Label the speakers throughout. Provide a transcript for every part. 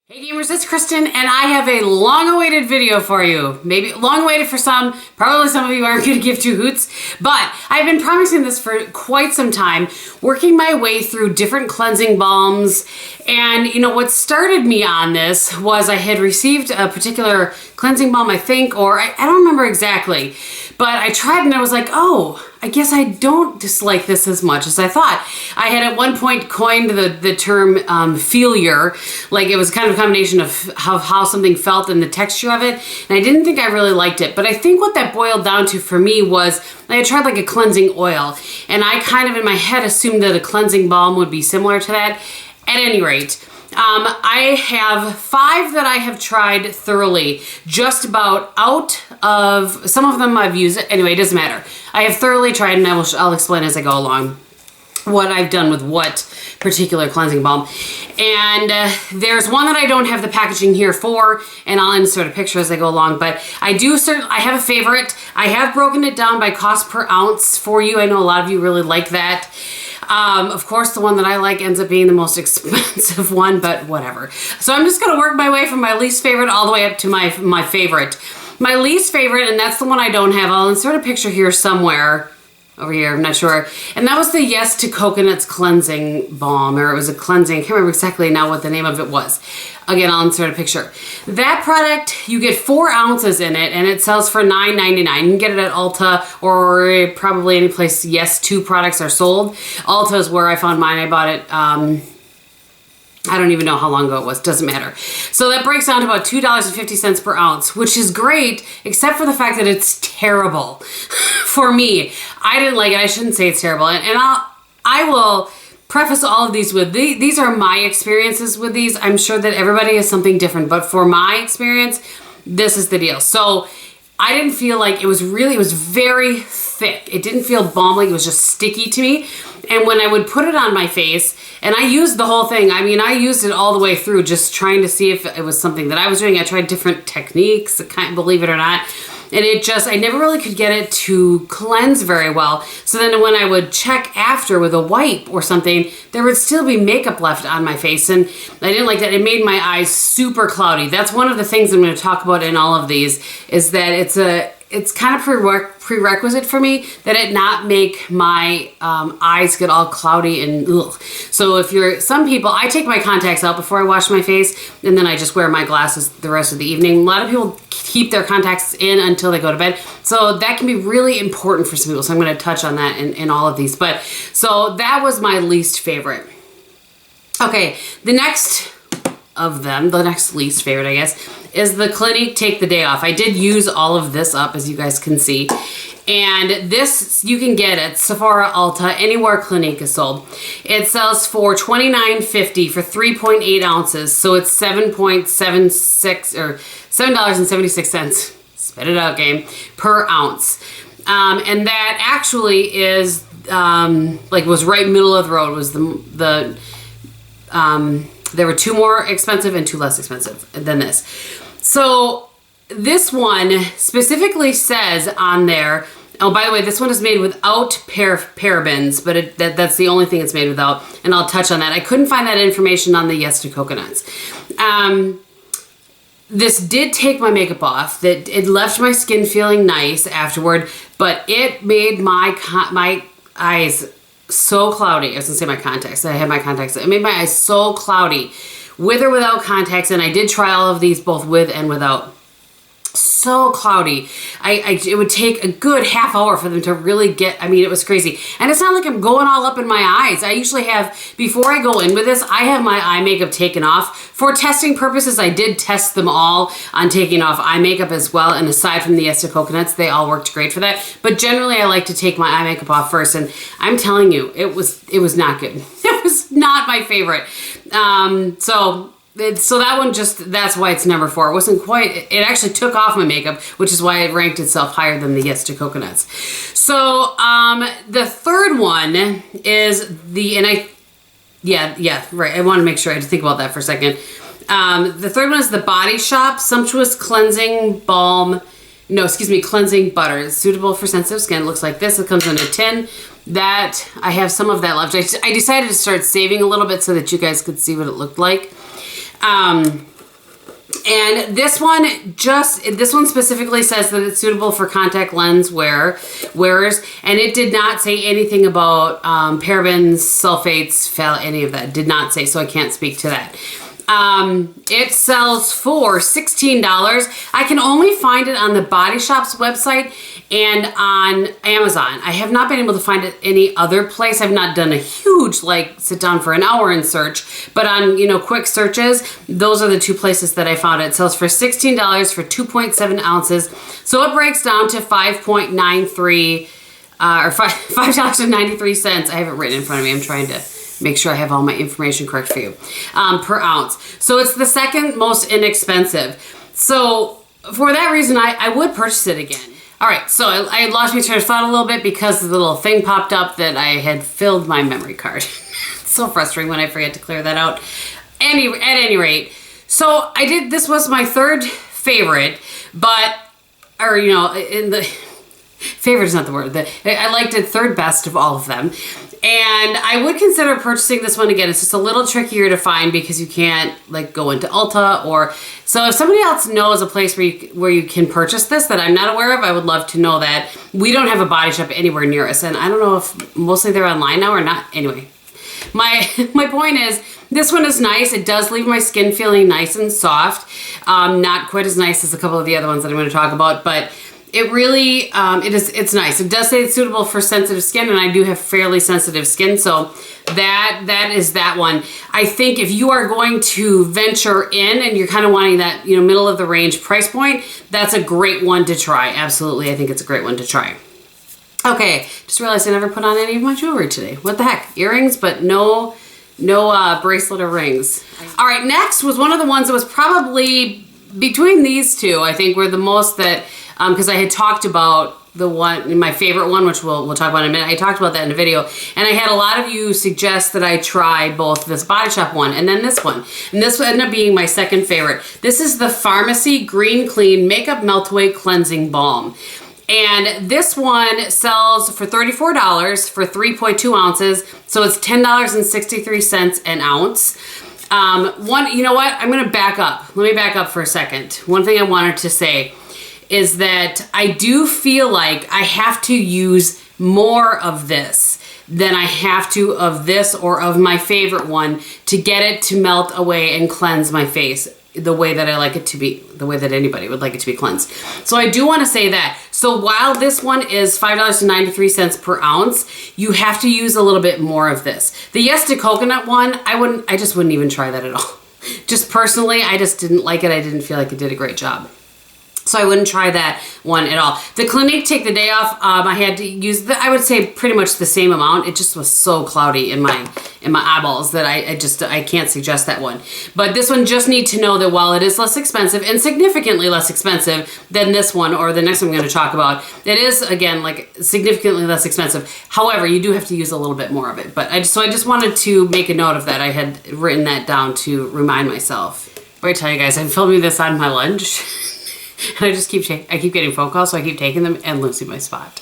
Speaker 1: Hey gamers, it's Kristin, and I have a long-awaited video for you. Maybe long-awaited for some, probably some of you aren't going to give two hoots, but I've been promising this for quite some time, working my way through different cleansing balms, and you know what started me on this was I had received a particular cleansing balm, I think, or I don't remember exactly, but I tried and I was like, oh, I guess I don't dislike this as much as I thought. I had at one point coined the term feelier, like it was kind of a combination of how something felt and the texture of it, and I didn't think I really liked it, but I think what that boiled down to for me was I had tried like a cleansing oil, and I kind of in my head assumed that a cleansing balm would be similar to that. At any rate, I have 5 that I have tried thoroughly, just about out of, some of them I've used, anyway, it doesn't matter. I have thoroughly tried, and I'll explain as I go along what I've done with what particular cleansing balm. And there's one that I don't have the packaging here for, and I'll insert a picture as I go along, but I have a favorite. I have broken it down by cost per ounce for you. I know a lot of you really like that. Of course, the one that I like ends up being the most expensive one, but whatever. So I'm just gonna work my way from my least favorite all the way up to my favorite. My least favorite, and that's the one I don't have, I'll insert a picture here somewhere. Over here, I'm not sure. And that was the Yes to Coconuts Cleansing Balm, or it was a cleansing, I can't remember exactly now what the name of it was. Again, I'll insert a picture. That product, you get 4 ounces in it, and it sells for $9.99. You can get it at Ulta, or probably any place Yes to products are sold. Ulta is where I found mine. I bought it, I don't even know how long ago it was, doesn't matter. So that breaks down to about $2.50 per ounce, which is great, except for the fact that it's terrible. For me, I didn't like it. I shouldn't say it's terrible. And I will preface all of these with, these are my experiences with these. I'm sure that everybody has something different, but for my experience, this is the deal. So I didn't feel like it was very thick. It didn't feel balm-like, it was just sticky to me. And when I would put it on my face, and I used the whole thing, I mean, I used it all the way through, just trying to see if it was something that I was doing. I tried different techniques, believe it or not. And I never really could get it to cleanse very well. So then when I would check after with a wipe or something, there would still be makeup left on my face. And I didn't like that. It made my eyes super cloudy. That's one of the things I'm going to talk about in all of these, is that it's kind of prerequisite for me that it not make my eyes get all cloudy and ugh. So some people, I take my contacts out before I wash my face, and then I just wear my glasses the rest of the evening. A lot of people keep their contacts in until they go to bed. So that can be really important for some people. So I'm going to touch on that in all of these. But so that was my least favorite. Okay, the next of them, the next least favorite, I guess, is the Clinique Take the Day Off. I did use all of this up, as you guys can see. And this you can get at Sephora, Ulta, anywhere Clinique is sold. It sells for $29.50 for 3.8 ounces. So it's $7.76 or $7.76. Spit it out, game, per ounce. And that actually is was right middle of the road. Was there were 2 more expensive and 2 less expensive than this. So this one specifically says on there, oh, by the way, this one is made without parabens, but that's the only thing it's made without, and I'll touch on that. I couldn't find that information on the Yes to Coconuts. This did take my makeup off. That it left my skin feeling nice afterward, but it made my eyes so cloudy. I was gonna say my contacts. I had my contacts. It made my eyes so cloudy, with or without contacts, and I did try all of these both with and without. So cloudy. It would take a good half hour for them to really get, I mean, it was crazy. And it's not like I'm going all up in my eyes. I usually have, before I go in with this, I have my eye makeup taken off. For testing purposes, I did test them all on taking off eye makeup as well. And aside from the Yes to Coconuts, they all worked great for that. But generally, I like to take my eye makeup off first. And I'm telling you, it was not good. It was not my favorite. So that one that's why it's number 4. It wasn't quite, it actually took off my makeup, which is why it ranked itself higher than the Yes to Coconuts. So, the third one is right, I want to make sure I had to think about that for a second. The third one is the Body Shop Sumptuous Cleansing Balm, cleansing butter. It's suitable for sensitive skin. It looks like this. It comes in a tin. That, I have some of that left. I decided to start saving a little bit so that you guys could see what it looked like. And this one specifically says that it's suitable for contact lens wearers, and it did not say anything about parabens, sulfates, any of that. Did not say, so I can't speak to that. It sells for $16. I can only find it on the Body Shop's website and on Amazon. I have not been able to find it any other place. I've not done a huge, like, sit down for an hour and search, but on, you know, quick searches, those are the two places that I found it. It sells for $16 for 2.7 ounces. So it breaks down to 5.93, or $5.93. I have it written in front of me. I'm trying to make sure I have all my information correct for you, per ounce. So it's the second most inexpensive. So for that reason, I would purchase it again. All right, so I lost my train of thought a little bit because the little thing popped up that I had filled my memory card. It's so frustrating when I forget to clear that out. At any rate, so this was my third favorite, or you know, favorite is not the word. I liked it third best of all of them. And I would consider purchasing this one again. It's just a little trickier to find because you can't like go into Ulta or, so if somebody else knows a place where you can purchase this that I'm not aware of, I would love to know that. We don't have a Body Shop anywhere near us, and I don't know if mostly they're online now or not. Anyway, my point is, this one is nice. It does leave my skin feeling nice and soft. Not quite as nice as a couple of the other ones that I'm going to talk about, but it really, it's nice. It does say it's suitable for sensitive skin, and I do have fairly sensitive skin, so that is that one. I think if you are going to venture in and you're kind of wanting that, you know, middle of the range price point, that's a great one to try. Absolutely, I think it's a great one to try. Okay, just realized I never put on any of my jewelry today. What the heck? Earrings, but no bracelet or rings. All right, next was one of the ones that was probably between these two, I think, were the most that, because I had talked about the one, my favorite one, which we'll talk about in a minute. I talked about that in a video, and I had a lot of you suggest that I try both this Body Shop one and then this one. And this ended up being my second favorite. This is the Farmacy Green Clean Makeup Melt Away Cleansing Balm. And this one sells for $34 for 3.2 ounces. So it's $10.63 an ounce. You know what? I'm gonna back up. Let me back up for a second. One thing I wanted to say is that I do feel like I have to use more of this than I have to of this or of my favorite one to get it to melt away and cleanse my face the way that I like it to be, the way that anybody would like it to be cleansed. So I do want to say that. So while this one is $5.93 per ounce, you have to use a little bit more of this. The Yes to Coconut one, I just wouldn't even try that at all. Just personally, I just didn't like it. I didn't feel like it did a great job. So I wouldn't try that one at all. The Clinique Take the Day Off, I had to use, I would say pretty much the same amount. It just was so cloudy in my eyeballs that I can't suggest that one. But this one, just need to know that while it is less expensive and significantly less expensive than this one or the next one I'm going to talk about, it is, again, like significantly less expensive. However, you do have to use a little bit more of it. But I just wanted to make a note of that. I had written that down to remind myself. But I tell you guys, I'm filming this on my lunch. And I keep getting phone calls, so I keep taking them and losing my spot.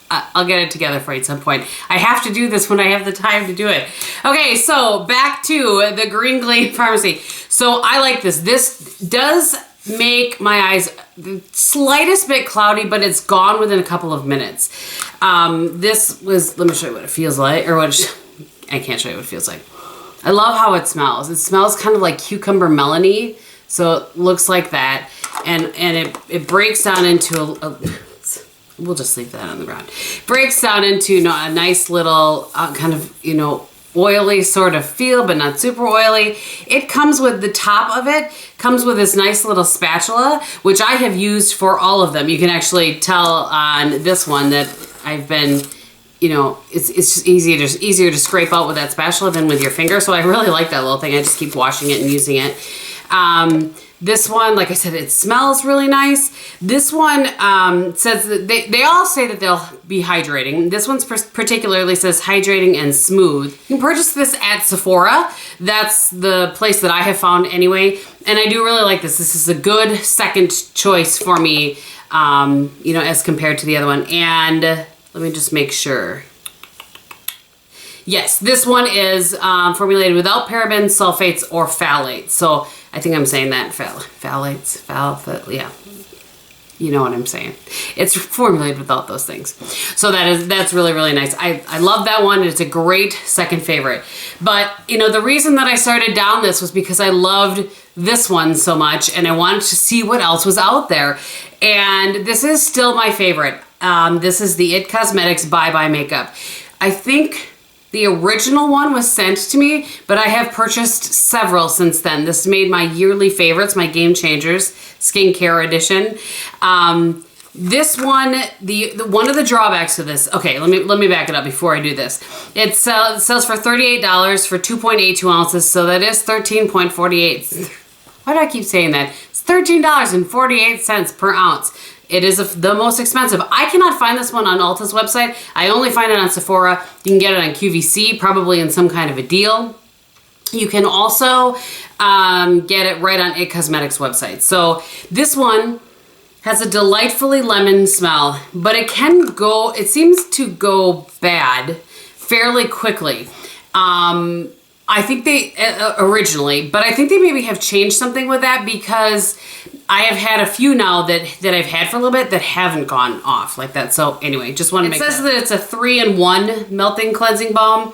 Speaker 1: I'll get it together for you at some point. I have to do this when I have the time to do it. Okay, so back to the Green Clean Farmacy. So I like this. This does make my eyes the slightest bit cloudy, but it's gone within a couple of minutes. This was, let me show you what it feels like, I can't show you what it feels like. I love how it smells. It smells kind of like cucumber melony, so it looks like that. And it breaks down into we'll just leave that on the ground. Breaks down into a nice little kind of, oily sort of feel, but not super oily. It comes with the top of it, comes with this nice little spatula, which I have used for all of them. You can actually tell on this one that I've been, it's just easier to scrape out with that spatula than with your finger. So I really like that little thing. I just keep washing it and using it. This one, like I said, it smells really nice. This one says that they all say that they'll be hydrating. This one particularly says hydrating and smooth. You can purchase this at Sephora. That's the place that I have found anyway. And I do really like this. This is a good second choice for me, as compared to the other one. And let me just make sure. Yes, this one is formulated without parabens, sulfates, or phthalates. So I think I'm saying that, yeah. You know what I'm saying. It's formulated without those things. So that's really, really nice. I love that one. It's a great second favorite. But, you know, the reason that I started down this was because I loved this one so much and I wanted to see what else was out there. And this is still my favorite. This is the It Cosmetics Bye Bye Makeup. I think the original one was sent to me, but I have purchased several since then. This made my yearly favorites, my Game Changers Skincare Edition. This one, one of the drawbacks to this, okay, let me back it up before I do this. It sells for $38 for 2.82 ounces, so that is 13.48. Why do I keep saying that? It's $13.48 per ounce. It is the most expensive. I cannot find this one on Ulta's website. I only find it on Sephora. You can get it on QVC, probably in some kind of a deal. You can also get it right on It Cosmetics website. So this one has a delightfully lemon smell, but it seems to go bad fairly quickly. I think they, originally, but I think they maybe have changed something with that because I have had a few now that I've had for a little bit that haven't gone off like that. So anyway, just want to make that. It says that it's a 3-in-1 melting cleansing balm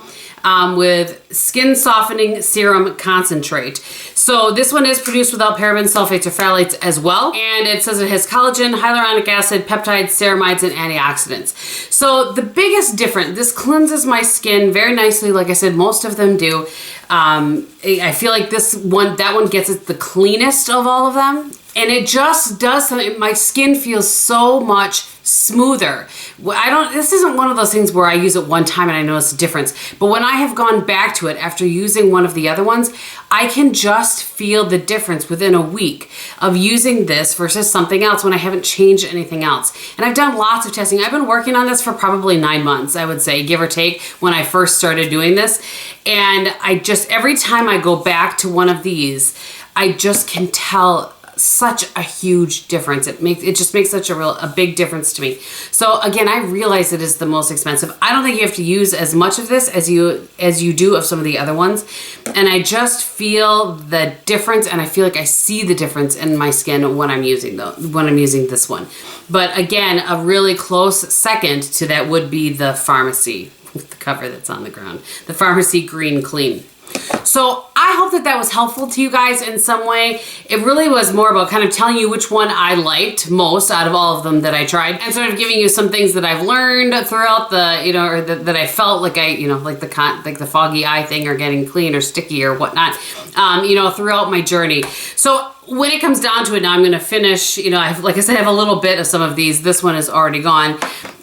Speaker 1: with skin softening serum concentrate. So this one is produced without parabens, sulfates, or phthalates as well. And it says it has collagen, hyaluronic acid, peptides, ceramides, and antioxidants. So the biggest difference, this cleanses my skin very nicely. Like I said, most of them do. I feel like that one gets it the cleanest of all of them. And it just does something, my skin feels so much smoother. This isn't one of those things where I use it one time and I notice a difference, but when I have gone back to it after using one of the other ones, I can just feel the difference within a week of using this versus something else when I haven't changed anything else. And I've done lots of testing. I've been working on this for probably 9 months, I would say, give or take, when I first started doing this. And every time I go back to one of these, I just can tell such a huge difference. It just makes such a big difference to me. So again, I realize it is the most expensive. I don't think you have to use as much of this as you do of some of the other ones. And I just feel the difference, and I feel like I see the difference in my skin when I'm using this one. But again, a really close second to that would be the Farmacy, with the cover that's on the ground. The Farmacy Green Clean. So I hope that was helpful to you guys in some way. It really was more about kind of telling you which one I liked most out of all of them that I tried, and sort of giving you some things that I've learned throughout or that I felt like like the foggy eye thing, or getting clean or sticky or whatnot, throughout my journey. So when it comes down to it, now I'm going to finish, like I said, I have a little bit of some of these. This one is already gone.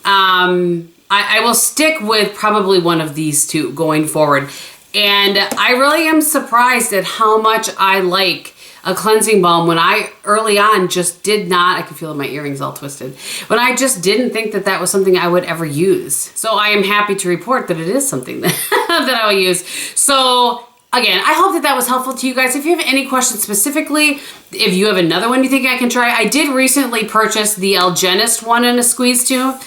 Speaker 1: I will stick with probably one of these two going forward. And I really am surprised at how much I like a cleansing balm when I early on just did not, I can feel my earrings all twisted, when I just didn't think that was something I would ever use. So I am happy to report that it is something that I will use. So again, I hope that was helpful to you guys. If you have any questions specifically, if you have another one you think I can try, I did recently purchase the Algenist one in a squeeze tube.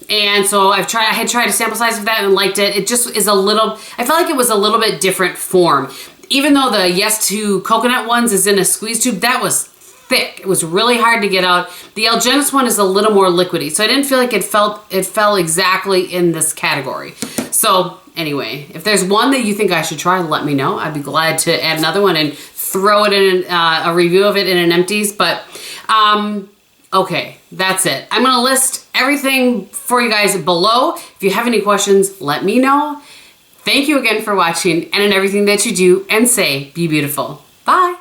Speaker 1: And so I had tried a sample size of that and liked it. It just is I felt like it was a little bit different form. Even though the Yes to Coconut ones is in a squeeze tube, that was thick. It was really hard to get out. The Algenist one is a little more liquidy. So I didn't feel like it fell exactly in this category. So anyway, if there's one that you think I should try, let me know. I'd be glad to add another one and throw it in a review of it in an empties. But okay, that's it. I'm gonna list everything for you guys below. If you have any questions, let me know. Thank you again for watching, and in everything that you do and say, be beautiful. Bye.